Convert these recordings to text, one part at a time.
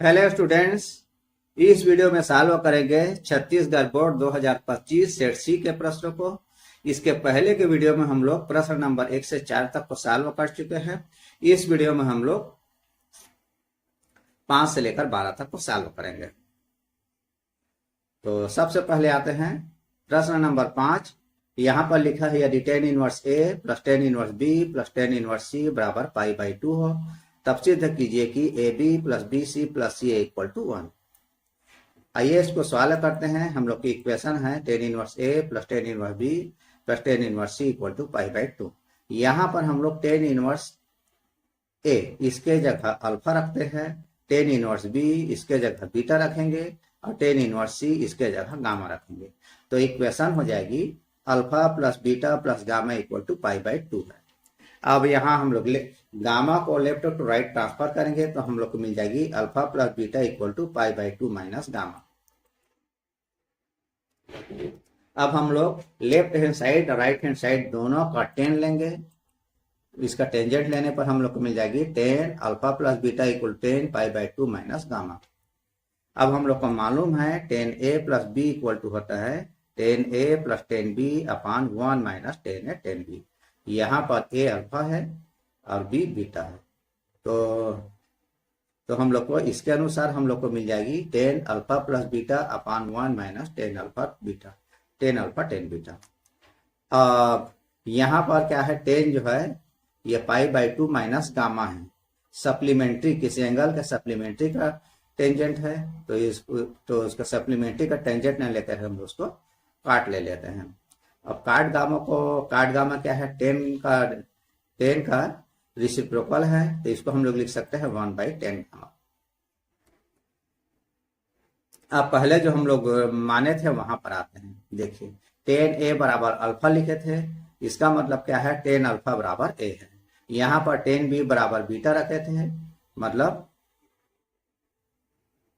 Hello students, इस video में solve करेंगे छत्तीसगढ़ बोर्ड 2025 सेट सी के प्रश्नों को। इसके पहले के वीडियो में हम लोग प्रश्न नंबर 1 से 4 तक को सॉल्व कर चुके हैं। इस वीडियो में हम लोग 5 से लेकर 12 तक को सॉल्व करेंगे। तो सबसे पहले आते हैं प्रश्न नंबर 5। यहाँ पर लिखा है यदि tan inverse A plus tan inverse B plus tan inverse C बराबर π/2 हो तब सिद्ध कीजिए कि A B plus B C plus C equal to 1। आइए इसको सॉल्व करते हैं। हम लोग की इक्वेशन है tan inverse A plus tan inverse B plus tan inverse C equal to π/2। यहाँ पर हम लोग tan इनवर्स ए इसके जगह अल्फा रखते हैं, tan इनवर्स बी इसके जगह बीटा रखेंगे और tan इनवर्स सी इसके जगह गामा रखेंगे। तो इक्वेशन हो जाएगी alpha plus beta plus gamma equal to π/2 है। अब यहाँ हम लोग गामा को लेफ्ट टू राइट ट्रांसफर करेंगे तो हम लोग को मिल जाएगी alpha plus beta equal to π/2 minus gamma. अब हम लोग लेफ्ट हैंड साइड और राइट हैंड साइड दोनों का tan लेंगे। इसका टेंजेंट लेने पर हम लोग को मिल जाएगी tan alpha plus beta equal tan π/2 minus gamma. अब हम लोग को मालूम है tan a plus B equal to होता है tan a plus tan b upon 1 minus tan a tan b। यहाँ पर a अल्फा है और b बीटा है। तो हम लोग को इसके अनुसार हम लोग को मिल जाएगी tan अल्फा प्लस बीटा अपान 1 minus tan alpha beta, tan alpha tan beta. अब यहाँ पर क्या है, tan जो है ये π/2 माइनस गामा है। सप्लीमेंट्री किसी एंगल का सप्लीमेंट्री का टेंजेंट है तो उसका सप्लीमेंट्री का टेंजेंट नहीं लेते हैं, हम उसको काट ले लेते हैं। अब काट गामा क्या है, tan का रिसिप्रोकल है तो इसको हम लोग लिख सकते हैं 1/tan गामा। अब पहले जो हम लोग माने थे वहां पर आते हैं। देखिए tan a बराबर अल्फा लिखे थे, इसका मतलब क्या है tan अल्फा बराबर a है। यहाँ पर tan b बराबर बीटा रखे थे, मतलब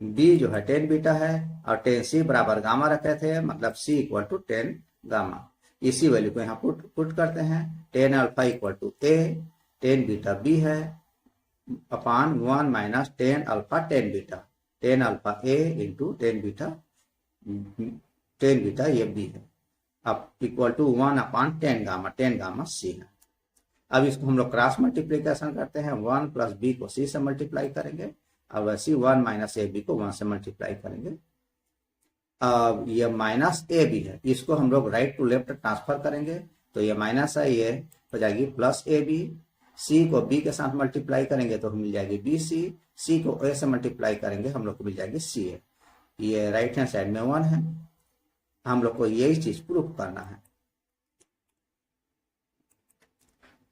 b जो है tan बीटा है, और tan c बराबर गामा रखे थे, मतलब c equal to tan gamma. इसी वैल्यू को यहाँ पुट करते हैं। tan alpha equal to a, tan beta b है upon 1 minus tan alpha tan beta, tan alpha a into tan beta ये b है। अब equal to 1 upon tan gamma c है। अब इसको हम लोग क्रॉस मल्टीप्लीकेशन करते हैं, 1 प्लस बी को c से मल्टीप्लाई करेंगे और वैसे 1 माइनस ए बी को 1 से मल्टीप्लाई करेंगे। अब ये माइनस ए बी है, इसको हम लोग राइट टू लेफ्ट ट्रांसफर करेंगे तो ये माइनस है, ये हो जाएगी प्लस ए बी। सी को बी के साथ मल्टीप्लाई करेंगे तो मिल जाएगी बी सी को ए से मल्टीप्लाई करेंगे हम लोग को मिल जाएगी सी ए। ये राइट हैंड साइड में 1 है, हम लोग को यही चीज प्रूफ करना है।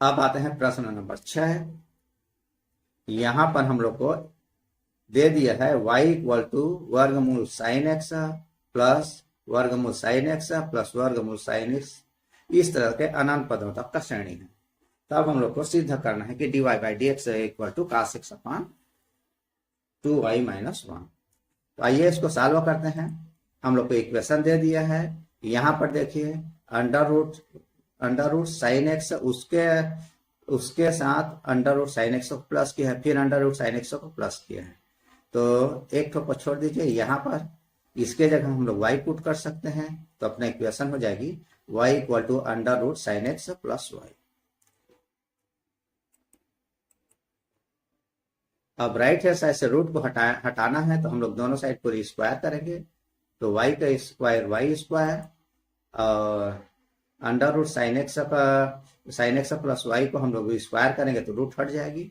अब आते हैं प्रश्न नंबर 6। यहां पर हम लोग को दे दिया है y इक्वल टू वर्गमूल साइन एक्स प्लस वर्गमूल साइन एक्स प्लस वर्गमूल साइन एक्स, इस तरह के अनंत पदों तक का श्रेणी है। तब हम लोग को सिद्ध करना है कि dy/dx equal to cos x upon 2y minus 1। तो आइए इसको सॉल्व करते हैं। हम लोग को इक्वेशन दे दिया है, यहाँ पर देखिए अंडर रूट साइन एक्स उसके साथ अंडर रूट साइन एक्स को प्लस किया है, फिर अंडर रूट साइन एक्स को प्लस किया है। तो एक ठो को छोड़ दीजिए, यहाँ पर इसके जगह हम लोग y पुट कर सकते हैं तो अपना इक्वेशन हो जाएगी y equal to under root sine x plus y. अब राइट हैंड साइड से रूट को हटाना है तो हम लोग दोनों साइड को स्क्वायर करेंगे तो y का स्क्वायर y स्क्वायर और under root sine x plus y को हम लोग स्क्वायर करेंगे तो रूट हट जाएगी।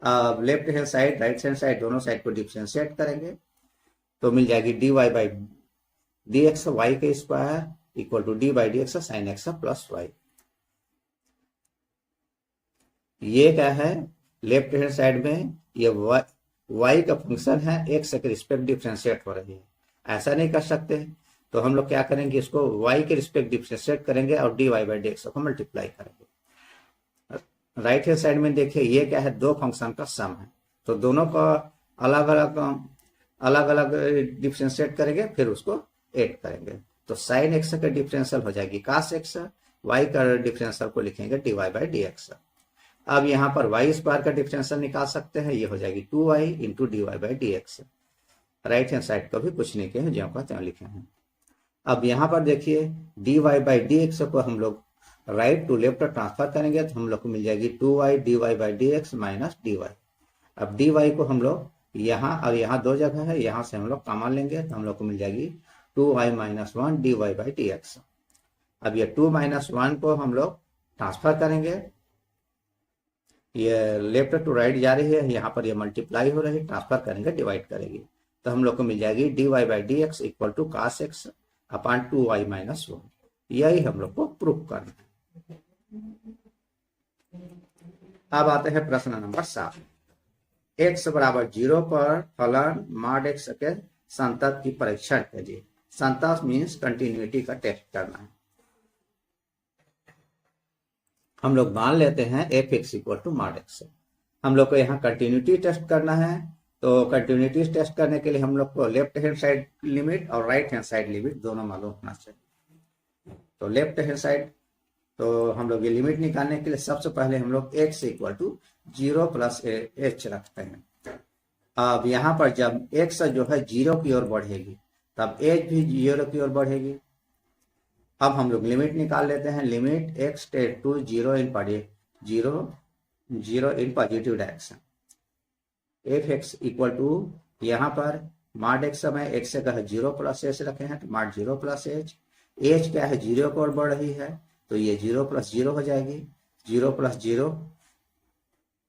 अब left hand side right hand side दोनों साइड को डिफरेंशिएट करेंगे तो मिल जाएगी dy/dx y के square equal to d/dx sine x plus y. ये क्या है, लेफ्ट हैंड साइड में ये y का फंक्शन है, x के रिस्पेक्ट डिफरेंशिएट हो रही है। ऐसा नहीं कर सकते तो हम लोग क्या करेंगे, इसको y के रिस्पेक्ट डिफरेंशिएट करेंगे और dy/dx को मल्टीप्लाई करेंगे। राइट हैंड साइड में देखिए ये क्या है, दो फंक्शन का सम है तो दोनों का अलग अलग डिफरेंशिएट करेंगे फिर उसको ऐड करेंगे तो साइन एक्स का डिफरेंशियल हो जाएगी cos x, y का डिफरेंशियल को लिखेंगे dy/dx। अब यहाँ पर वाई स्क्वायर का डिफरेंशियल निकाल सकते हैं, ये हो जाएगी 2y into d y by d x. Right hand side को भी कुछ नहीं किए हैं, ज्यों का त्यों लिखे हैं। अब यहाँ पर देखिए d y by d x को हम लोग राइट टू लेफ्ट ट्रांसफर करेंगे तो हम लोग को मिल जाएगी 2y d y by d x minus d y. अब डी वाई को हम लोग यहाँ और यहाँ दो जगह है, यहाँ से हम लोग कॉमन लेंगे तो हम लोग को मिल जाएगी 2y minus one d y by d x. अब ये 2 माइनस वन को हम लोग ट्रांसफर करेंगे, ये लेफ्ट टू राइट जा रही है, यहाँ पर ये मल्टीप्लाई हो रही है, ट्रांसफर करेंगे डिवाइड करेगी तो हम लोग को मिल जाएगी d y by d x equal to cos x upon 2y minus one. यही हम लोग को प्रूफ करना है। अब आते हैं प्रश्न नंबर 7। x बराबर 0 पर फलन मॉड x के संतत की परीक्षण कीजिए। संतत मीन्स कंटिन्यूटी का टेस्ट करना है। हम लोग मान लेते हैं f x equal to mod x. हम लोग को यहाँ कंटिन्यूटी टेस्ट करना है, तो कंटिन्यूटी टेस्ट करने के लिए हम लोग को लेफ्ट हैंड साइड लिमिट और राइट हैंड साइड लिमिट दोनों मालूम होना चाहिए। तो लेफ्ट हैंड साइड तो हम लोग ये लिमिट निकालने के लिए सबसे पहले हम लोग x equal to 0 plus h रखते हैं। अब यहाँ पर जब x जो है 0 की ओर बढ़ेगी तब h भी 0 की ओर बढ़ेगी। अब हम लोग लिमिट निकाल लेते हैं। Limit x tend to 0 in positive direction. F x equal to यहाँ पर मॉड एक्स समय x से कहा 0 प्लस h रखे हैं तो मॉड 0 प्लस h क्या है 0 की ओर बढ़ रही है तो ये 0 प्लस 0 हो जाएगी। 0 प्लस 0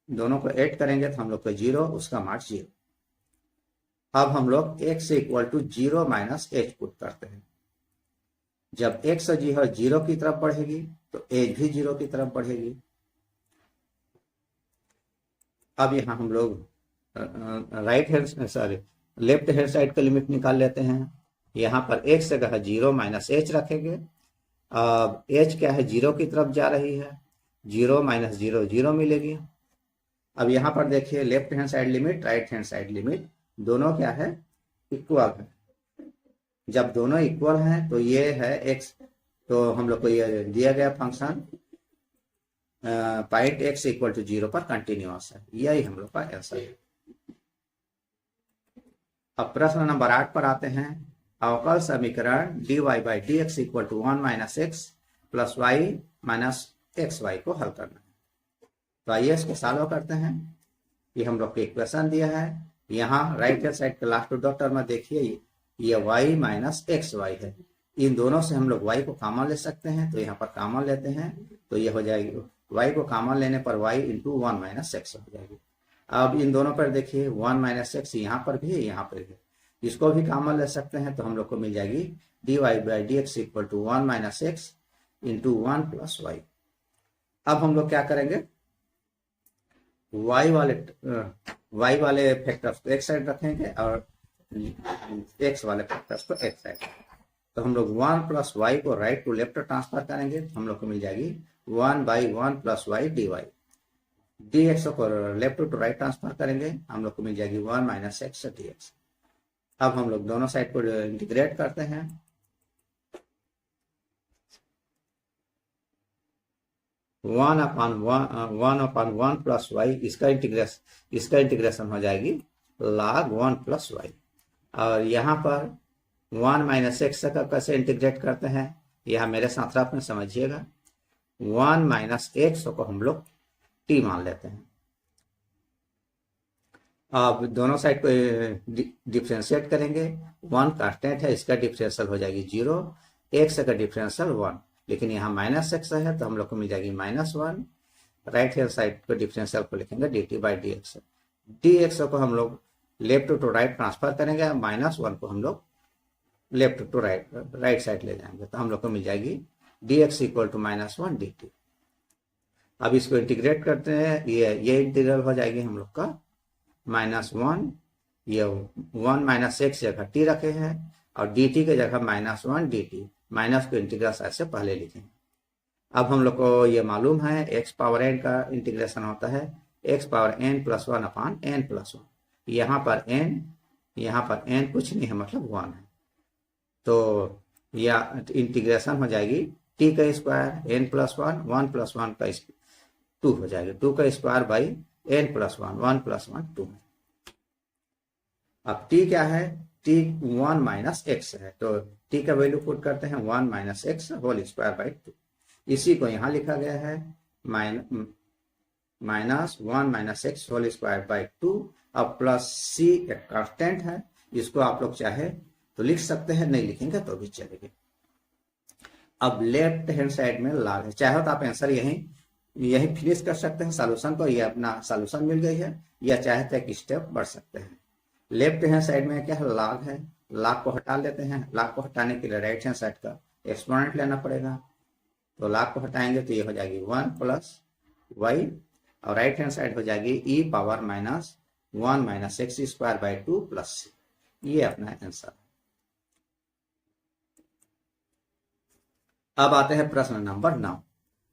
दोनों को ऐड करेंगे तो हम लोग को 0 उसका मॉड 0। अब हम लोग x equal to 0 minus h put करते हैं। जब x जो है 0 की तरफ बढ़ेगी तो h भी 0 की तरफ बढ़ेगी। अब यहाँ हम लोग लेफ्ट हैंड साइड का लिमिट निकाल लेते हैं। यहाँ पर x से कहा 0 माइनस h रखेंगे। अब h क्या है 0 की तरफ जा रही है, 0 माइनस 0 0 मिलेगी। अब यहाँ पर देखिए left hand side limit right hand side limit दोनों क्या है इक्वल है। जब दोनों इक्वल हैं तो ये है x, तो हम लोग को ये दिया गया function point x equal to 0 पर कंटिन्यूअस है। यही हम लोग का आंसर है। अब प्रश्न नंबर 8 पर आते हैं। अवकल समीकरण dy by d x equal to 1 minus x plus y minus x y को हल करना है। तो आइए इसको सॉल्व करते हैं। ये हम लोग को इक्वेशन दिया है। यहाँ राइट हैंड साइड के लास्ट डॉट टर्म में देखिए ये y माइनस एक्स वाई है। इन दोनों से हम लोग y को कॉमन ले सकते हैं, तो यहाँ पर कॉमन लेते हैं तो ये हो जाएगी y को कॉमन लेने पर y इंटू 1 माइनस एक्स हो जाएगी। अब इन दोनों पर देखिए 1 माइनस एक्स यहाँ पर भी है यहाँ पर भी, इसको भी कॉमन ले सकते हैं तो हम लोग को मिल जाएगी d y by d x equal to 1 minus x into 1 plus y. अब हम लोग क्या करेंगे y वाले फैक्टर्स को एक साइड रखेंगे और x वाले फैक्टर्स को एक साइड। तो हम लोग 1 प्लस वाई को राइट टू लेफ्ट ट्रांसफर करेंगे तो हम लोग को मिल जाएगी 1 by 1 plus y d y. D x को लेफ्ट टू राइट ट्रांसफर करेंगे हम लोग को मिल जाएगी 1 माइनस एक्स डी एक्स। अब हम लोग दोनों साइड को इंटीग्रेट करते हैं। One upon one plus y, इसका इंटीग्रेशन हो जाएगी log 1 प्लस वाई। और यहाँ पर 1 माइनस एक्स का कैसे इंटीग्रेट करते हैं यहाँ मेरे साथ आप में समझिएगा। 1 माइनस एक्स को हम लोग t मान लेते हैं। अब दोनों साइड को डिफ्रेंशिएट करेंगे। 1 कांस्टेंट है, इसका डिफरेंशियल हो जाएगी 0, एक्स का डिफरेंशियल 1, लेकिन यहाँ माइनस एक्स है तो हम लोग को मिल जाएगी -1। राइट हैंड साइड को डिफरेंशियल को लिखेंगे dt by d x. D x को हम लोग लेफ्ट टू राइट ट्रांसफर करेंगे, -1 को हम लोग लेफ्ट टू राइट साइड ले जाएंगे तो हम लोग को मिल जाएगी d x equal to -1 dt। अब इसको इंटीग्रेट करते हैं, ये इंटीग्रल हो जाएगी हम लोग का -1, ये 1 माइनस एक्स जगह t रखे हैं और dt की जगह -1 dt, माइनस को इंटीग्रल साइड से पहले लिखें। अब हम लोग को ये मालूम है x पावर n का इंटीग्रेशन होता है x पावर n प्लस 1 अपान n प्लस 1। यहाँ पर n कुछ नहीं है मतलब 1 है, तो यह इंटीग्रेशन हो जाएगी t का स्क्वायर n प्लस 1 1 प्लस 1 का 2 हो जाएगी, 2 का square by n plus 1, 1 plus 1 2। अब t क्या है, t 1 माइनस एक्स है, तो t का वैल्यू पुट करते हैं 1 minus x whole square by 2। इसी को यहाँ लिखा गया है minus 1 minus x whole square by 2। अब प्लस c एक कांस्टेंट है, इसको आप लोग चाहे तो लिख सकते हैं, नहीं लिखेंगे तो भी चलेगा। अब लेफ्ट हैंड साइड में लाग है, चाहे तो आप आंसर यही फिनिश कर सकते हैं सॉल्यूशन को, ये अपना सॉल्यूशन मिल गई है, या चाहे तो एक स्टेप बढ़ सकते हैं। लेफ्ट हैंड साइड में क्या है, लाग है, लाग को हटा लेते हैं। लाग को हटाने के लिए राइट हैंड साइड का एक्सपोनेंट लेना पड़ेगा, तो लाग को हटाएंगे तो ये हो जाएगी 1 प्लस वाई, और राइट हैंड साइड हो जाएगी e power minus 1 minus X square by 2 plus C. ये अपना आंसर। अब आते हैं प्रश्न नंबर 9।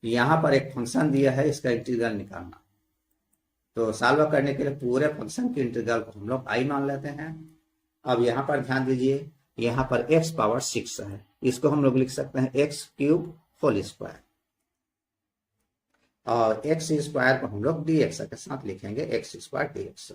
यहाँ पर एक फंक्शन दिया है, इसका इंटीग्रल निकालना। तो सॉल्व करने के लिए पूरे फंक्शन के इंटीग्रल को हम लोग आई मान लेते हैं। अब यहाँ पर ध्यान दीजिए, यहाँ पर x पावर 6 है, इसको हम लोग लिख सकते हैं x क्यूब होल स्क्वायर, और x स्क्वायर को हम लोग dx के साथ लिखेंगे x स्क्वायर dx।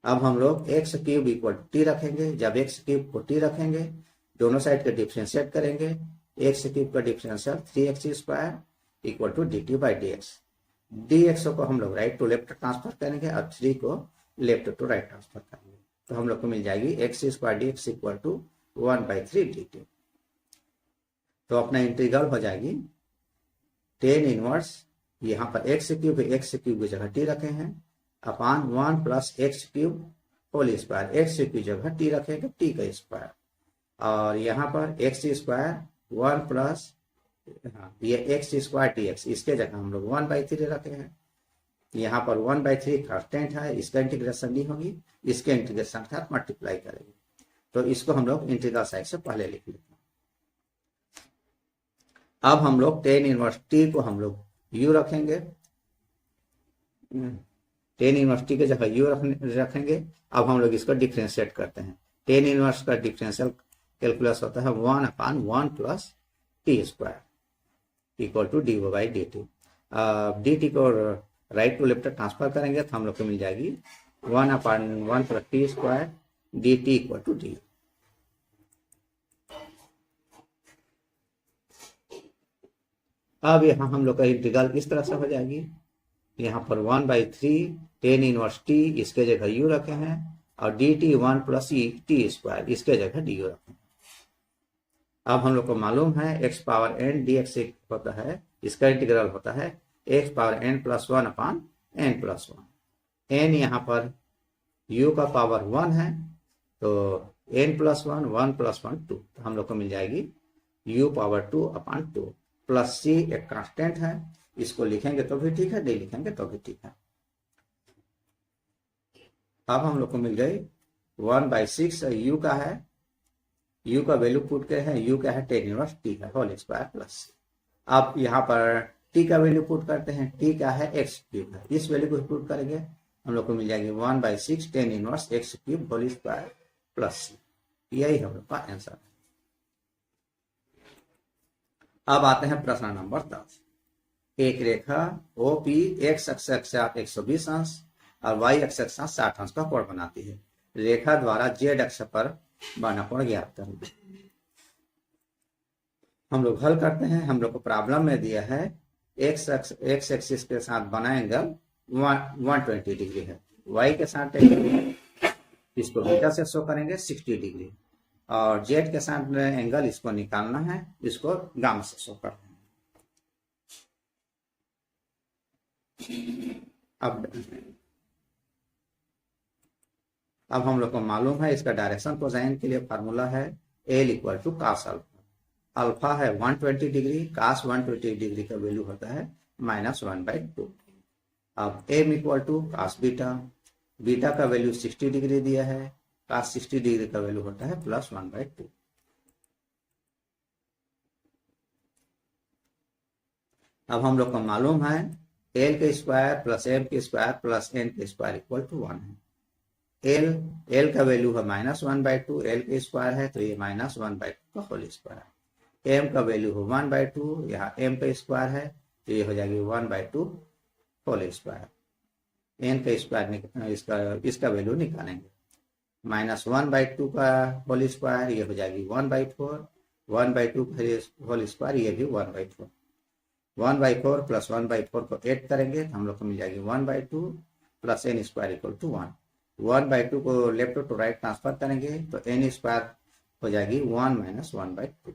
अब हम लोग x cube equal to t रखेंगे। जब x क्यूब को t रखेंगे, दोनों साइड का डिफरेंशिएट करेंगे। x क्यूब का differential 3x square equal to dt by dx। dx को हम लोग राइट टू लेफ्ट ट्रांसफर करेंगे, और 3 को लेफ्ट टू राइट ट्रांसफर करेंगे, तो हम लोग को मिल जाएगी x square dx equal to 1/3 dt। तो अपना इंटीग्रल हो जाएगी tan इनवर्स, यहाँ पर x क्यूब की जगह t रखे हैं, upon 1 plus x cube whole square, x की जगह t रखेंगे t का स्क्वायर, और यहाँ पर x स्क्वायर 1 प्लस ये एक्स स्क्वायर dx, इसके जगह हम लोग 1/3 रखे हैं। यहाँ पर 1/3 कांस्टेंट है, इसका इंटीग्रेशन नहीं होगी, इसके इंटीग्रेशन के साथ मल्टीप्लाई करेंगे, तो इसको हम लोग इंटीग्रल साइड से पहले लिख लेते हैं। अब हम लोग tan इनवर्स t को हम लोग u रखेंगे, tan इनवर्स t की जगह u रखेंगे। अब हम लोग इसको डिफरेंशिएट करते हैं। tan इनवर्स का डिफरेंशियल कैलकुलस होता है 1/1 plus t square equal to d by d t. dt को राइट टू लेफ्ट ट्रांसफर करेंगे तो हम लोग को मिल जाएगी 1/1 plus t square d t equal to d. अब यहाँ हम लोग का इंटीग्रल इस तरह से हो जाएगी, यहाँ पर 1/3 tan इनवर्स t, इसके जगह u रखे हैं, और dt 1 प्लस टी स्क्वायर, इसके जगह du रखे हैं। अब हम लोग को मालूम है x पावर n dx होता है, इसका इंटीग्रल होता है x पावर n प्लस 1 अपान n प्लस 1। n यहाँ पर u का पावर 1 है, तो n प्लस 1 1 प्लस 1 2, तो हम लोग को मिल जाएगी u पावर 2 अपान 2 प्लस c एक कांस्टेंट है, इसको लिखेंगे तो भी ठीक है, नहीं लिखेंगे तो भी ठीक है। अब हम लोग को मिल गई 1/6 u का है, u का वैल्यू पुट के हैं, u का है tan इनवर्स t है होल स्क्वायर प्लस। अब यहाँ पर t का वैल्यू पुट करते हैं, t का है x क्यूब है, इस वैल्यू को पुट करेंगे हम लोग को मिल जाएगी 1/6 tan inverse x cube whole square plus. यही हम लोग का आंसर है। अब आते हैं प्रश्न नंबर 10। एक रेखा OP x अक्ष के साथ 120 अंश और y अक्ष के साथ 60 अंश का कोण बनाती है। रेखा द्वारा z अक्ष पर बना कोण ज्ञात करें। हम लोग हल करते हैं। हम लोग को प्रॉब्लम में दिया है x एक्सिस के साथ बना एंगल 120 डिग्री है, y के साथ एंगल इसको बीटा से शो करेंगे 60 डिग्री, और z के साथ एंगल इसको निकालना है, इसको गामा से शो करते हैं। अब हम लोग को मालूम है इसका डायरेक्शन कोसाइन के लिए फार्मूला है L equal to cos alpha. Alpha है 120 डिग्री, कास 120 डिग्री का वैल्यू होता है -1/2। अब m equal to cos beta, beta का वैल्यू 60 डिग्री दिया है, कास 60 डिग्री का वैल्यू होता है +1/2। अब हम लोग को मालूम है L के स्क्वायर प्लस m के स्क्वायर प्लस n के स्क्वायर इक्वल टू 1 है। L का वैल्यू है -1/2, L के स्क्वायर है तो ये -1/2 का होल स्क्वायर। m का वैल्यू है 1/2, यहाँ m का स्क्वायर है तो ये हो जाएगी 1/2 होल स्क्वायर। एन का स्क्वायर इसका वैल्यू निकालेंगे। -1/2 का होल स्क्वायर ये हो जाएगी 1/4, 1/2 होल स्क्वायर ये भी 1/4, 1/4 प्लस 1/4 को ऐड करेंगे तो हम लोग को मिल जाएगी 1/2 plus n square equal to 1। 1/2 को लेफ्ट टू राइट ट्रांसफर करेंगे तो एन स्क्वायर हो जाएगी 1 माइनस 1/2।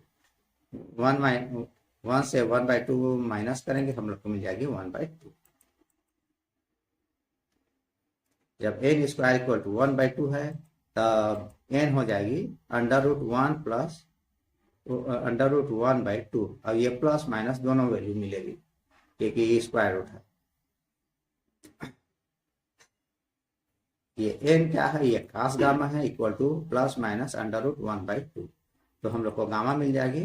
1 से 1/2 माइनस करेंगे हम लोग को मिल जाएगी 1/2। जब एन स्क्वायर इक्वल टू 1/2 है तब एन हो जाएगी √1 प्लस √1/2। अब ये प्लस माइनस दोनों वैल्यू मिलेगी क्योंकि स्क्वायर रूट है। ये एन क्या है, ये कास गामा है इक्वल टू प्लस माइनस √1/2। तो हम लोग को गामा मिल जाएगी,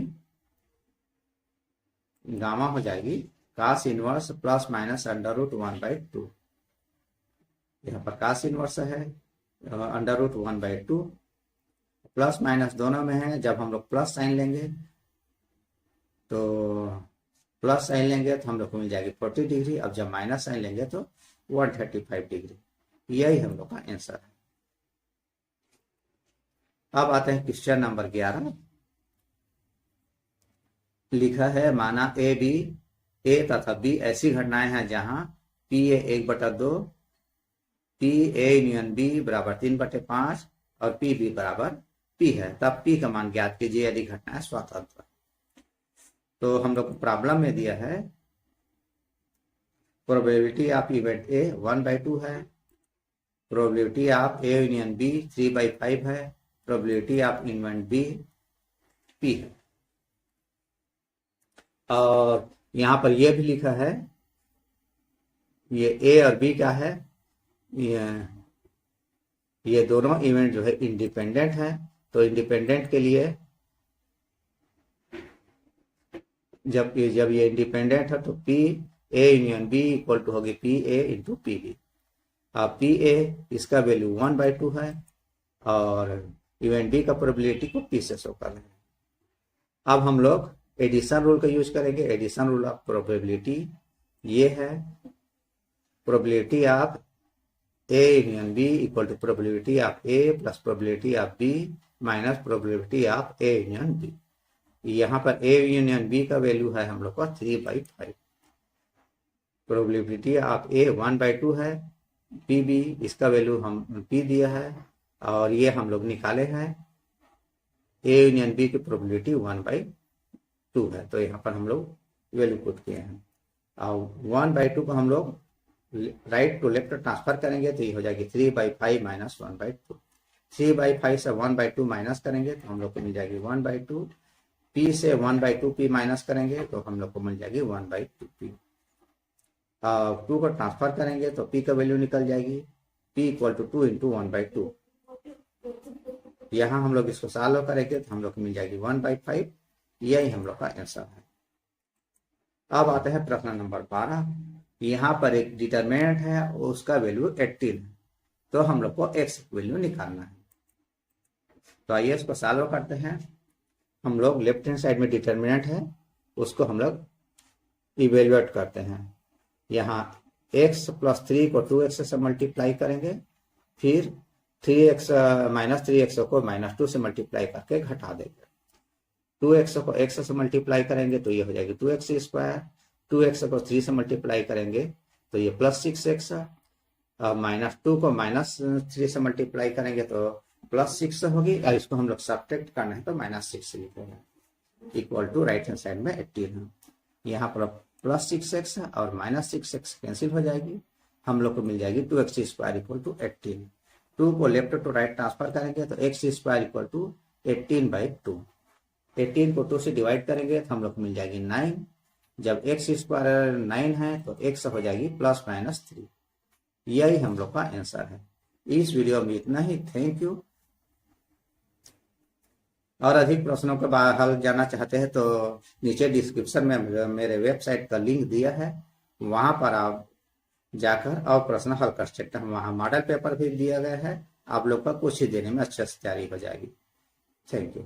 गामा हो जाएगी कास इनवर्स प्लस माइनस √1/2। यहाँ पर कास इनवर्स है √1/2, प्लस माइनस दोनों में है। जब हम लोग प्लस साइन लेंगे तो हम लोग को मिल जाएगी 40 डिग्री। अब जब माइनस साइन लेंगे तो 135 डिग्री। यही हम लोग का आंसर है। अब आते हैं क्वेश्चन नंबर 11। लिखा है माना ए तथा बी ऐसी घटनाएं हैं जहां P A 1/2, P A union B बराबर 3/5 और पी बी बराबर पी है, तब पी का मान ज्ञात कीजिए यदि घटनाएं स्वतंत्र। तो हम लोग को प्रॉब्लम में दिया है प्रोबेबिलिटी ऑफ इवेंट ए 1/2 है, probability of A union B 3/5 है, probability of event B P है। और यहाँ पर यह भी लिखा है ये ए और बी क्या है, ये दोनों इवेंट जो है इंडिपेंडेंट है। तो इंडिपेंडेंट के लिए जब ये इंडिपेंडेंट है तो P A union B equal to होगी P A into P B. अब पी ए इसका वैल्यू 1/2 है और इवेंट बी का प्रोबेबिलिटी को पी से शो कर रहे हैं। अब हम लोग एडिशन रूल का यूज करेंगे। एडिशन रूल ऑफ प्रोबेबिलिटी ये है probability of A union B equal to probability of A plus probability of B minus probability of A union B. यहाँ पर ए यूनियन बी का वैल्यू है हम लोग का 3/5, प्रोबेबिलिटी ऑफ ए 1/2 है, पी बी इसका वैल्यू हम पी दिया है और ये हम लोग निकाले हैं ए यूनियन बी की प्रोबेबिलिटी 1/2 है। तो यहाँ पर हम लोग वैल्यू पुट किए हैं और 1/2 को हम लोग राइट टू लेफ्ट ट्रांसफर करेंगे तो ये हो जाएगी 3/5 माइनस 1/2। 3/5 से 1/2 माइनस करेंगे तो हम लोग को मिल जाएगी 1/2। पी से 1/2 पी माइनस करेंगे तो हम लोग को मिल जाएगी 1/2 पी। 2 को ट्रांसफर करेंगे तो पी का वैल्यू निकल जाएगी पी इक्वल टू 2 इंटू 1/2। यहाँ हम लोग इसको सॉल्व करेंगे तो हम लोग को मिल जाएगी 1/5। यही हम लोग का आंसर है। अब आते हैं प्रश्न नंबर 12। यहाँ पर एक डिटरमिनेंट है उसका वैल्यू 18 है, तो हम लोग को एक्स वैल्यू निकालना है। तो आइए इसको सॉल्व करते हैं। हम लोग लेफ्ट हैंड साइड में डिटरमिनेंट है उसको हम लोग इवेल्युएट करते हैं। यहाँ x प्लस 3 को 2x से मल्टीप्लाई करेंगे, फिर 3x माइनस 3x को -2 से मल्टीप्लाई करके घटा देंगे। 2x को x से मल्टीप्लाई करेंगे तो ये हो जाएगी 2x स्क्वायर। 2x को 3 से मल्टीप्लाई करेंगे तो ये प्लस 6x। -2 को -3 से मल्टीप्लाई करेंगे तो +6 होगी और इसको हम लोग सब्ट्रैक्ट करना है तो -6 लिखेंगे equal to right hand side में 18 है। यहाँ पर +6x और -6x कैंसिल हो जाएगी, हम लोग को मिल जाएगी 2x स्क्वायर इक्वल टू 18। 2 को लेफ्ट टू राइट ट्रांसफर करेंगे तो x स्क्वायर इक्वल टू 18/2। 18 को 2 से डिवाइड करेंगे तो हम लोग को मिल जाएगी 9। जब x स्क्वायर 9 है तो x हो जाएगी +-3। यही हम लोग का आंसर है। इस वीडियो में इतना ही। Thank you. और अधिक प्रश्नों के हल जानना चाहते हैं तो नीचे डिस्क्रिप्शन में मेरे वेबसाइट का लिंक दिया है, वहां पर आप जाकर और प्रश्न हल कर सकते हैं। वहां मॉडल पेपर भी दिया गया है, आप लोग का कुछ ही देने में अच्छे से तैयारी हो जाएगी। Thank you.